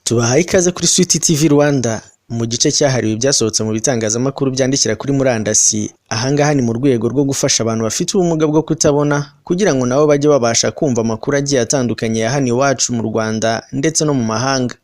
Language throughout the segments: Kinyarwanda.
Tubahaye ikaze kuri Sweet TV Rwanda mu gice cyahariwe ibyasohotse mu bitangazamakuru byandikira kuri murandasi. Ahangaha ni mu rwego rwo gufasha abantu bafite ubumuga bwo kutabona kugira ngo nabo bajye babasha kumva amakuru agiye atandukanye ya hano iwacu mu Rwanda ndetse no mu mahanga.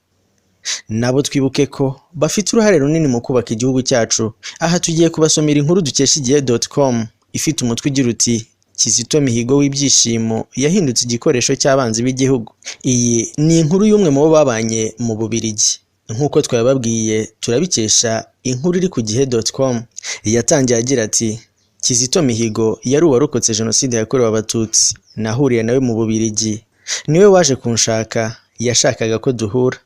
Nabo twibuke ko bafite uruhare runini mu kubaka igihugu cyacu. Aha tugiye kubasomera inkuru dukesha igihe.com ifite umutwe ugira uti Kizito Mihigo w'ibyishimo yahindutse igikoresho cy'abanzi b'igihugu. Iyi ni inkuru y'umwe mu bo babanye mu Bubiligi. Nk'uko twababwiye turabikesha inkuru iri ku gihe.com. Yatangiye agira ati Kizito Mihigo yari uwarokotse Jenoside yakorewe Abatutsi. Nahuriye nawe mu Bubiligi. Niwe waje kunshaka, yashakaga ko duhura.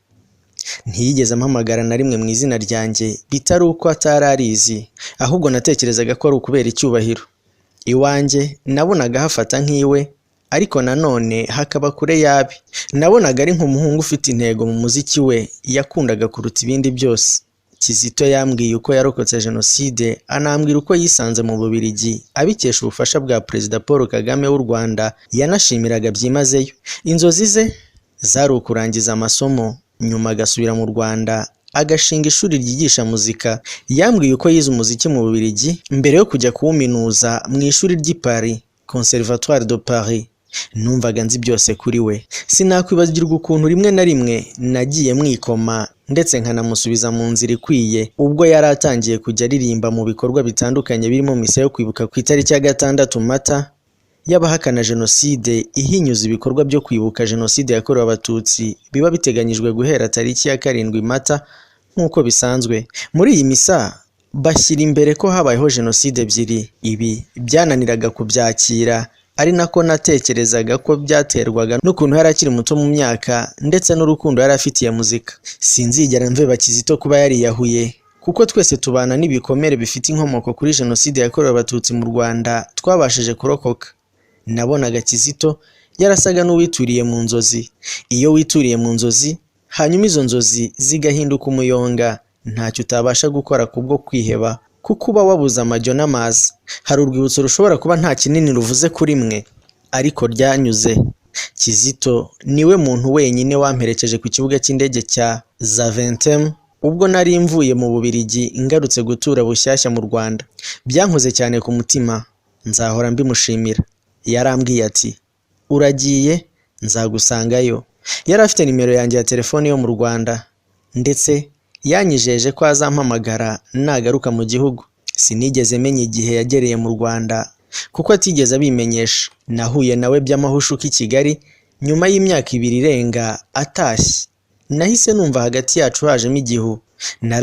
Ntiyigeze ampamagara na rimwe mu izina ryanjye bitari uko atararizi, ahubwo natekerezaga ko ari ukubera icyubahiro. Iwanjye nabonaga hafata nk'iwe, ariko nanone hakaba kure yabi. Nabonaga ari nk'umuhungu ufite intego mu muziki we yakundaga kuruta ibindi byose. Kizito yambwiye uko yarokotse Jenoside, anambwira uko yisanze mu Bubiligi abikesha ubufasha bwa Perezida Paul Kagame w'u Rwanda. Yanashimiraga byimazeyo. Inzozi ze zari ukurangiza amasomo, nyuma agasubira mu Rwanda agashinga ishuri ryigisha muzika. Yambwiye uko yize umuziki mu Bubiligi mbere yo kujya kuwuminuza mu ishuri ry'i Paris, Conservatoire de Paris. Numvaga nzi byose kuri we. Sinakwibagirwa ukuntu rimwe na rimwe nagiye mwikoma ndetse nkanamusubiza mu nzira ikwiye ubwo yari atangiye kujya aririmba mu bikorwa bitandukanye birimo misa yo kwibuka ku itariki ya 6 Mata y'abahakana Jenoside, ihinyuza ibikorwa byo kwibuka Jenoside yakorewe Abatutsi biba biteganyijwe guhera tariki ya 7 Mata nk'uko bisanzwe. Muri iyi misa bashyira imbere ko habayeho Jenoside ebyiri. Ibi byananiraga kubyakira, ari nako natekerezaga ko byaterwaga n'ukuntu yari akiri muto mu myaka ndetse n'urukundo yari afitiye muzika. Sinzigera mveba Kizito kuba yariyahuye, kuko twese tubana n'ibikomere bifite inkomoko kuri Jenoside yakorewe Abatutsi mu Rwanda twabashije kurokoka. Nabonaga Kizito yarasaga n'uwituriye mu nzozi. Iyo wituriye mu nzozi hanyuma izo nzozi zigahinduka umuyonga, ntacyo utabasha gukora kubwo kwiheba, kuko uba wabuze amajyo n'amazi. Hari urwibutso rushobora kuba nta kinini ruvuze kuri mwe, ariko ryanyuze. Kizito niwe muntu wenyine wamperekeje ku kibuga cy'indege cya Zaventem ubwo nari mvuye mu Bubiligi ngarutse gutura bushyashya mu Rwanda. Byankoze cyane ku mutima, nzahora mbimushimira. Yarambwiye ati uragiye, nzagusangayo. Yari afite nimero yanjye ya telefone yo mu Rwanda, ndetse yanyijeje ko azampamagara nagaruka mu gihugu. Sinigeze menya igihe yagereye mu Rwanda kuko atigeze abimenyesha. Nahuye nawe by'amahushuka i Kigali nyuma y'imyaka 2 irenga atashye. Nahise numva hagati yacu hajemo igihu.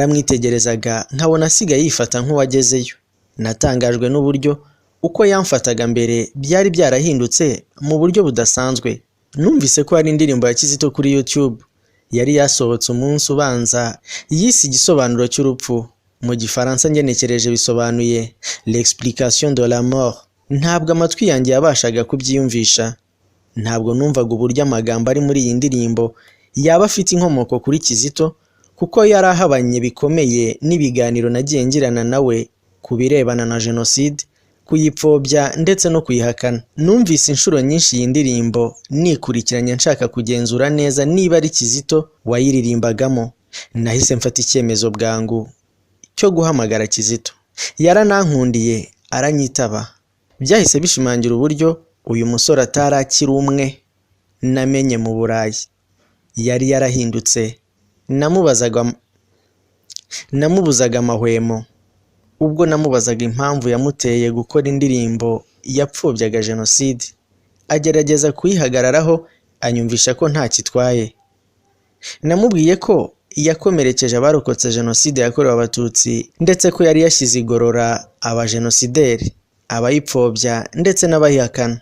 Naramwitegerezaga nkabona asigaye yifata nk'uwagezeyo. Natangajwe n'uburyo uko yamfataga mbere byari byarahindutse mu buryo budasanzwe. Numvise ko hari indirimbo ya Kizito kuri YouTube yari yasohotse umunsi ubanza yise igisobanuro cy'urupfu. Mu Gifaransa ngenekereje bisobanuye l'explication de la mort. Ntabwo amatwi yanjye yabashaga kubyiyumvisha. Ntabwo numvaga uburyo amagambo ari muri iyi ndirimbo yaba afite inkomoko kuri Kizito, kuko yari ahabanye bikomeye n'ibiganiro nagiye ngirana nawe ku birebana na Jenoside, kuyipfobya ndetse no kuyihakana. Numvise inshuro nyinshi iyi ndirimbo nikurikiranye nshaka kugenzura neza niba ari Kizito wayiririmbagamo. Nahise mfata icyemezo bwangu cyo guhamagara Kizito. Yaranankundiye aranyitaba. Byahise bishimangira uburyo uyu musore atarakiri umwe namenye mu Burayi. Yari yarahindutse. Namubuzaga amahwemo ubwo namubazaga impamvu yamuteye gukora indirimbo yapfobyaga Jenoside. Agerageza kuyihagararaho anyumvisha ko nta kitwaye. Namubwiye ko yakomerekeje abarokotse Jenoside yakorewe Abatutsi, ndetse ko yari yashyize igorora abajenosideri, abayipfobya ndetse n'abayihakana.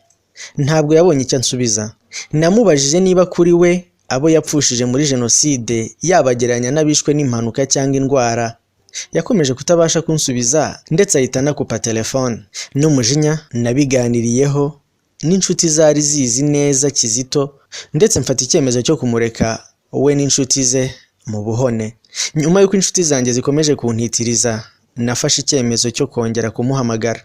Ntabwo yabonye icyo ansubiza. Namubajije niba kuri we abo yapfushije muri Jenoside yabageranya n'abishwe n'impanuka cyangwa indwara. Yakomeje kutabasha kunsubiza ndetse ahita anakupa telefone. N'umujinya nabiganiriyeho n'inshuti zari zizi neza Kizito, ndetse mfata icyemezo cyo kumureka we n'inshuti ze mu buhone. Nyuma y'uko inshuti zanjye zikomeje kuntitiriza, nafashe icyemezo cyo kongera kumuhamagara.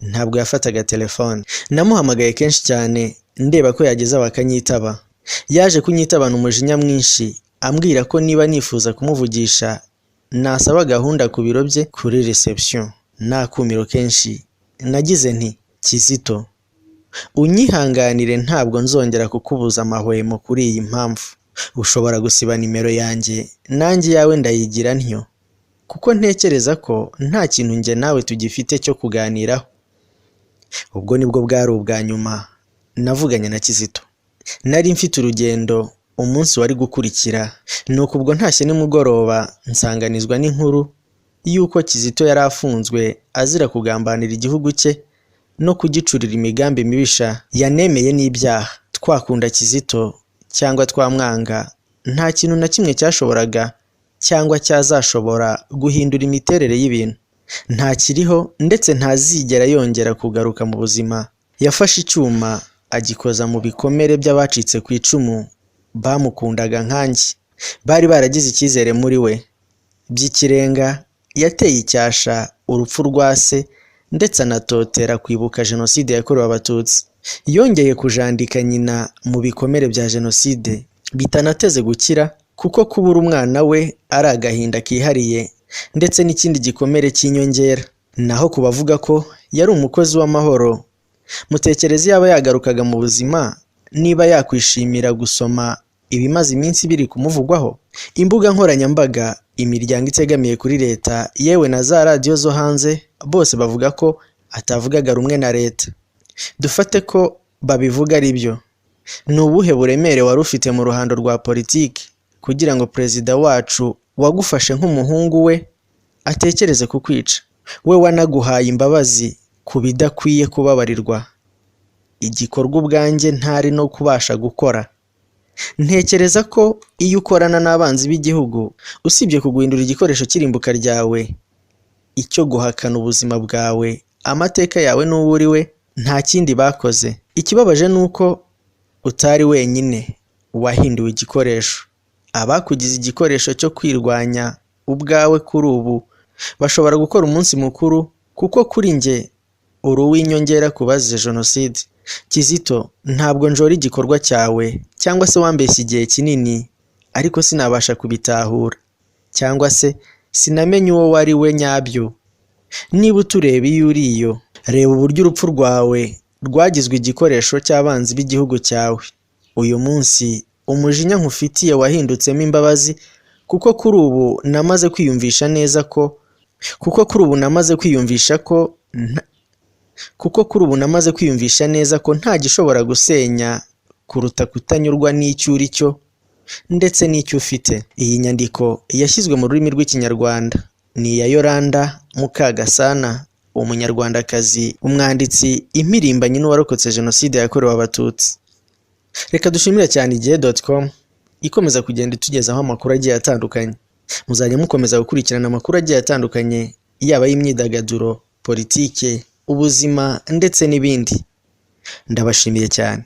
Ntabwo yafataga telefone. Namuhamagaye kenshi cyane ndeba ko yageze abakanyitaba. Yaje kunyitabana umujinya mwinshi ambwira ko niba nifuza kumuvugisha nasaba gahunda ku biro bye kuri reception. Nakumiro kenshi nagize nti Kizito, unyihanganire ntabwo nzongera kukubuza amahwemo kuri iyi mpamvu. Ushobora gusiba nimero yanjye nanjye yawe ndayigira ntyo, kuko ntekereza ko nta kintu njye nawe tugifite cyo kuganiraho. Ubwo nibwo bwari ubwa nyuma navuganye na Kizito. Nari mfite urugendo umunsi wari gukurikira, nuko ubwo ntashye nimugoroba nsanganizwa n'inkuru yuko Kizito yari afunzwe azira kugambanira igihugu cye no kugicurira imigambi mibisha yanemeye n'ibyaha. Twakunda Kizito cyangwa twamwanga, nta kintu na kimwe cyashoboraga cyangwa cyazashobora guhindura imiterere y'ibintu. Nta kiriho ndetse ntazigera yongera kugaruka mu buzima. Yafashe icyuma agikoza mu bikomere by'abacitse ku icumu bamukundaga nkanjye, bari baragize icyizere muri we by'ikirenga. Yateye icyasha urupfu rwa se ndetse anatotera kwibuka Jenoside yakorewe Abatutsi. Yongeye kujandika nyina mu bikomere bya Jenoside bitanateze gukira, kuko kubura umwana we ari agahinda kihariye ndetse n'ikindi gikomere cy'inyongera. Naho kubavuga ko yari umukozi w'amahoro, mutekereze yaba yagarukaga mu buzima niba yakwishimira gusoma ibimaze iminsi biri kumuvugwaho. Imbuga nkoranyambaga, imiryango itegamiye kuri leta, yewe na za radiyo zo hanze, bose bavuga ko atavugaga rumwe na leta. Dufate ko babivuga ari byo. Ni ubuhe buremere wari ufite mu ruhando rwa politiki kugira ngo perezida wacu wagufashe nk'umuhungu we atekereze kukwica? We wanaguhaye imbabazi ku bidakwiye kubabarirwa, igikorwa ubwanjye ntari no kubasha gukora. Ntekereza ko iyo ukorana n'abanzi b'igihugu, usibye kuguhindura igikoresho cy'irimbuka ryawe, icyo guhakana ubuzima bwawe, amateka yawe n'uwo uri we, nta kindi bakoze. Ikibabaje ni uko utari wenyine wahinduwe igikoresho. Abakugize igikoresho cyo kwirwanya ubwawe kuri ubu bashobora gukora umunsi mukuru, kuko kuri njye uri uw'inyongera ku bazize Jenoside. Kizito, ntabwo njora igikorwa cyawe cyangwa se wambeshye igihe kinini, ariko sinabasha kubitahura, cyangwa se sinamenye uwo wari we nyabyo. Niba utureba iyo uriyo, reba uburyo urupfu rwawe rwagizwe igikoresho cy'abanzi b'igihugu cyawe. Uyu munsi umujinya nkufitiye wahindutsemo imbabazi, kuko kuri ubu namaze kwiyumvisha neza ko nta gishobora gusenya kuruta kutanyurwa n'icyo uri cyo ndetse n'icyo ufite. Iyi nyandiko yashyizwe mu rurimi rw'Ikinyarwanda, ni iya Yolande Mukagasana, Umunyarwandakazi, umwanditsi, impirimbanyi n'uwarokotse Jenoside yakorewe Abatutsi. Reka dushimire cyane igihe.com ikomeza kugenda itugezaho amakuru agiye atandukanye. Muzajya mukomeza gukurikirana amakuru agiye atandukanye, yaba y'imyidagaduro, politike, ubuzima ndetse n'ibindi. Ndabashimiye cyane.